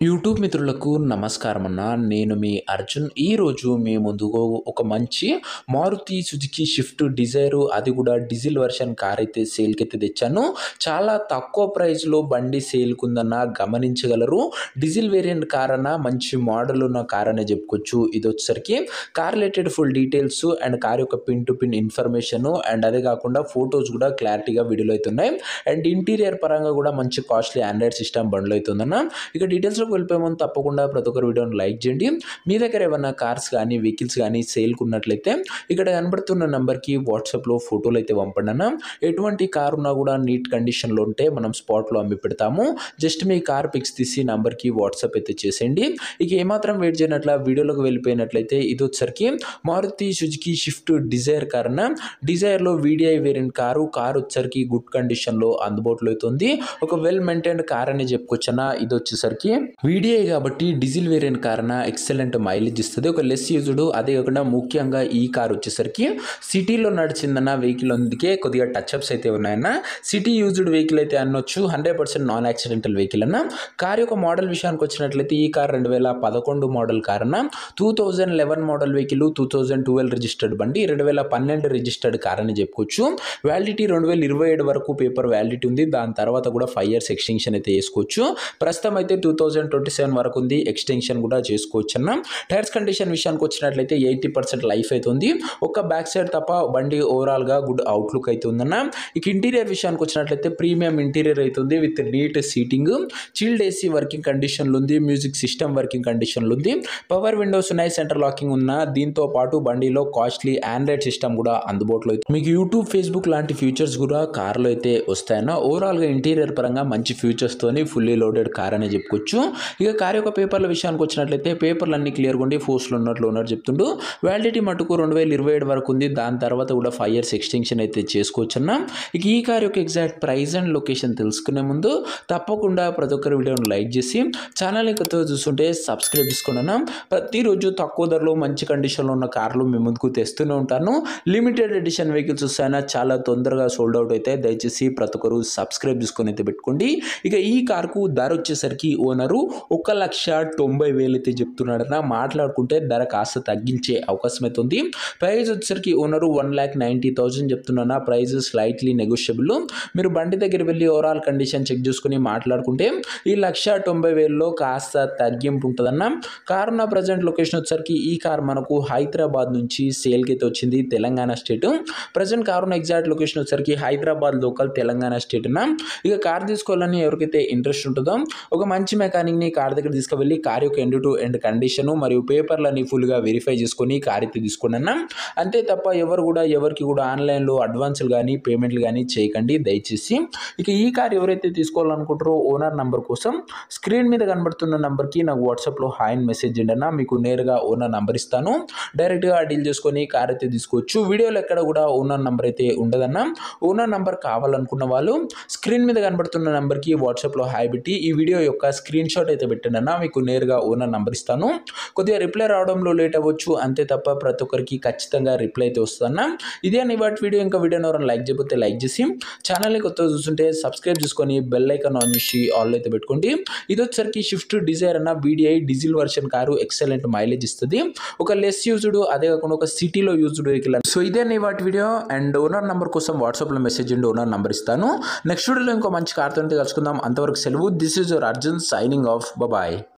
YouTube మిత్రులకు నమస్కారం అన్న. నేను మీ అర్జున్. ఈరోజు మీ ముందుకు ఒక మంచి మారుతి సుజుకి షిఫ్ట్ డిజైర్, అది కూడా డీజిల్ వర్షన్ కార్ అయితే సేల్కి అయితే తెచ్చాను. చాలా తక్కువ ప్రైస్లో బండి సేల్కి ఉందన్న గమనించగలరు. డీజిల్ వేరియంట్ కార్ అన్న, మంచి మోడల్ ఉన్న కార్ అనే చెప్పుకోవచ్చు. ఇది వచ్చేసరికి car related full details and car యొక్క pin to pin information and అదే కాకుండా ఫొటోస్ కూడా క్లారిటీగా వీడియోలో అవుతున్నాయి. అండ్ ఇంటీరియర్ పరంగా కూడా మంచి కాస్ట్లీ ఆండ్రాయిడ్ సిస్టమ్ బండ్లు అవుతుందన్న. ఇక డీటెయిల్స్లో వెళ్ళిపోయే ముందు తప్పకుండా ప్రతి ఒక్కరు వీడియోని లైక్ చేయండి. మీ దగ్గర ఏమన్నా కార్స్ కానీ వెహికల్స్ కానీ సేల్కి ఉన్నట్లయితే ఇక్కడ కనబడుతున్న నెంబర్కి వాట్సాప్లో ఫోటోలు అయితే పంపండి అన్న. ఎటువంటి కార్ ఉన్నా కూడా నీట్ కండిషన్లో ఉంటే మనం స్పాట్లో అమ్మి పెడతాము. జస్ట్ మీ కార్ పిక్స్ తీసి నెంబర్కి వాట్సాప్ అయితే చేసేయండి. ఇక ఏమాత్రం వెయిట్ చేయనట్ల వీడియోలోకి వెళ్ళిపోయినట్లయితే ఇది వచ్చరికి Maruti Suzuki Swift Dzire car అన్న. డిజైర్లో వీడిఐ వేరియంట్ కారు వచ్చరికి గుడ్ కండిషన్లో అందుబాటులో అవుతుంది. ఒక వెల్ మెయింటైన్డ్ కార్ అని చెప్పుకోవచ్చన్న. ఇది వచ్చేసరికి వీడిఐ కాబట్టి diesel variant car excellent mileage ఇస్తుంది. ఒక లెస్ యూజ్డ్, అదే కాకుండా ముఖ్యంగా ఈ కార్ వచ్చేసరికి సిటీలో నడిచిందన్న వెహికల్, అందుకే కొద్దిగా టచ్అప్స్ అయితే ఉన్నాయన్న. సిటీ యూజ్డ్ వెహికల్ అయితే అనొచ్చు. 100% నాన్ యాక్సిడెంటల్ వెహికల్ అన్న. కార్ యొక్క మోడల్ విషయానికి వచ్చినట్లయితే ఈ కార్ 2011 మోడల్ కార్ అన్న. 2011 మోడల్ వెహికల్, 2012 రిజిస్టర్డ్ బండి, 2012 రిజిస్టర్డ్ కార్ అని చెప్పుకోవచ్చు. వ్యాలిడిటీ 2027 వరకు పేపర్ వ్యాలిడిటీ ఉంది. దాని తర్వాత కూడా 5 years ఎక్స్టెన్షన్ అయితే చేసుకోవచ్చు. ప్రస్తుతం అయితే 2027 వరకు ఉంది. ఎక్స్టెన్షన్ కూడా చేసుకోవచ్చు అన్న. టైర్స్ కండిషన్ విషయానికి వచ్చినట్లయితే 80% లైఫ్ అవుతుంది. ఒక బ్యాక్ సైడ్ తప్ప బండి ఓవరాల్ గా గుడ్ అవుట్లుక్ అయితే ఉందన్న. ఇక ఇంటీరియర్ విషయానికి వచ్చినట్లయితే ప్రీమియం ఇంటీరియర్ అవుతుంది with neat seating, chilled AC working కండిషన్లు ఉంది, మ్యూజిక్ సిస్టమ్ వర్కింగ్ కండిషన్లు ఉంది, పవర్ విండోస్ ఉన్నాయి, సెంటర్ లాకింగ్ ఉన్న. దీంతో పాటు బండిలో కాస్ట్లీ ఆండ్రాయిడ్ సిస్టమ్ కూడా అందుబాటులో అవుతుంది. మీకు యూట్యూబ్, ఫేస్బుక్ లాంటి ఫీచర్స్ కూడా కార్లో అయితే వస్తాయన్న. ఓవరాల్ గా ఇంటీరియర్ పరంగా మంచి ఫీచర్స్ తోని ఫుల్లీ లోడెడ్ కార్ అని చెప్పుకోవచ్చు. ఇక కార్ యొక్క పేపర్ల విషయానికి వచ్చినట్లయితే పేపర్లు అన్ని క్లియర్గా ఉండి ఫోర్స్లో ఉన్నట్లు ఓనర్ చెప్తుండు. వ్యాలిడిటీ మటుకు 2027 వరకు ఉంది. దాని తర్వాత కూడా 5 years ఎక్స్టెన్షన్ అయితే చేసుకోవచ్చు అన్న. ఇక ఈ కార్ యొక్క ఎగ్జాక్ట్ ప్రైస్ అండ్ లొకేషన్ తెలుసుకునే ముందు తప్పకుండా ప్రతి ఒక్కరి వీడియోని లైక్ చేసి ఛానల్ని కొత్తగా చూస్తుంటే సబ్స్క్రైబ్ చేసుకోండి అన్న. ప్రతిరోజు తక్కువ ధరలో మంచి కండిషన్లో ఉన్న కార్లు మీ ముందుకు తెస్తూనే ఉంటాను. లిమిటెడ్ ఎడిషన్ వెహికల్స్ వస్తాయన్నా, చాలా తొందరగా సోల్డ్ అవుట్ అయితే. దయచేసి ప్రతి ఒక్కరు సబ్స్క్రైబ్ చేసుకొని అయితే పెట్టుకోండి. ఇక ఈ కార్కు ధర వచ్చేసరికి ఓనరు 1,90,000 అయితే చెప్తున్నాడన్న. మాట్లాడుకుంటే ధర కాస్త తగ్గించే అవకాశం అయితే ఉంది. ప్రైస్ వచ్చేసరికి ఓనరు 1,90,000 చెప్తున్నా. Price slightly negotiable. మీరు బండి దగ్గర వెళ్ళి ఓవరాల్ కండిషన్ చెక్ చేసుకుని మాట్లాడుకుంటే ఈ 1,90,000లో కాస్త తగ్గింపు ఉంటుందన్న. కార్ ఉన్న ప్రజెంట్ లొకేషన్ వచ్చేసరికి ఈ కార్ మనకు హైదరాబాద్ నుంచి సేల్కి అయితే వచ్చింది, తెలంగాణ స్టేట్. ప్రజెంట్ కార్ ఉన్న ఎగ్జాక్ట్ లొకేషన్ వచ్చేసరికి హైదరాబాద్ లోకల్, తెలంగాణ స్టేట్ అన్న. ఇక కార్ తీసుకోవాలని ఎవరికైతే ఇంట్రెస్ట్ ఉంటుందో ఒక మంచి మెకానిక్ని కార్ దగ్గర తీసుకువెళ్ళి కార్ యొక్క ఎండ్ టు ఎండ్ కండిషన్ మరియు పేపర్లని ఫుల్గా వెరిఫై చేసుకొని కార్ అయితే తీసుకోండి అన్న. అంతే తప్ప ఎవరికి కూడా ఆన్లైన్లో అడ్వాన్సులు కానీ పేమెంట్లు కానీ చేయకండి దయచేసి. ఇక ఈ కార్ ఎవరైతే తీసుకోవాలనుకుంటారో ఓనర్ నంబర్ కోసం స్క్రీన్ మీద కనబడుతున్న నంబర్కి నాకు వాట్సాప్లో హాయ్ అని మెసేజ్ చేయండి అన్న. మీకు నేరుగా ఓనర్ నంబర్ ఇస్తాను. డైరెక్ట్గా డీల్ చేసుకొని కార్ అయితే తీసుకోవచ్చు. వీడియోలో ఎక్కడ కూడా ఓనర్ నంబర్ అయితే ఉండదన్న. ఓనర్ నంబర్ కావాలనుకున్న వాళ్ళు స్క్రీన్ మీద కనబడుతున్న నంబర్కి వాట్సాప్లో హాయ్ పెట్టి ఈ వీడియో యొక్క స్క్రీన్ షాట్ అయితే పెట్టండి అన్న. మీకు నేరుగా ఓనర్ నంబర్ ఇస్తాను. కొద్దిగా రిప్లై రావడంలో లేట్ అవ్వచ్చు, అంతే తప్ప ప్రతి ఒక్కరికి ఖచ్చితంగా రిప్లై అయితే వస్తుందన్న. ఇదే అని వాటి వీడియో. ఇంకా వీడియోని ఎవరైనా లైక్ చేయకపోతే లైక్ చేసి ఛానల్ని కొత్తగా చూస్తుంటే సబ్స్క్రైబ్ చేసుకొని బెల్ ఐకాన్ ఆన్ చేసి ఆల్ అయితే పెట్టుకోండి. ఇది వచ్చేసరికి షిఫ్ట్ డిజైర్ అన్న. VDI diesel version car, excellent mileage ఇస్తుంది. ఒక లెస్ యూజ్డ్, అదే కాకుండా ఒక సిటీలో యూజ్డ్ వెహికల్. సో ఇదే అని వాటి వీడియో. అండ్ ఓనర్ నంబర్ కోసం వాట్సాప్లో మెసేజ్ చేయండి, ఓనర్ నంబర్ ఇస్తాను. నెక్స్ట్ వీడియోలో ఇంకో మంచి కార్తో కలుసుకుందాం. అంతవరకు సెలవు. This is your Arjun signing off. Bye.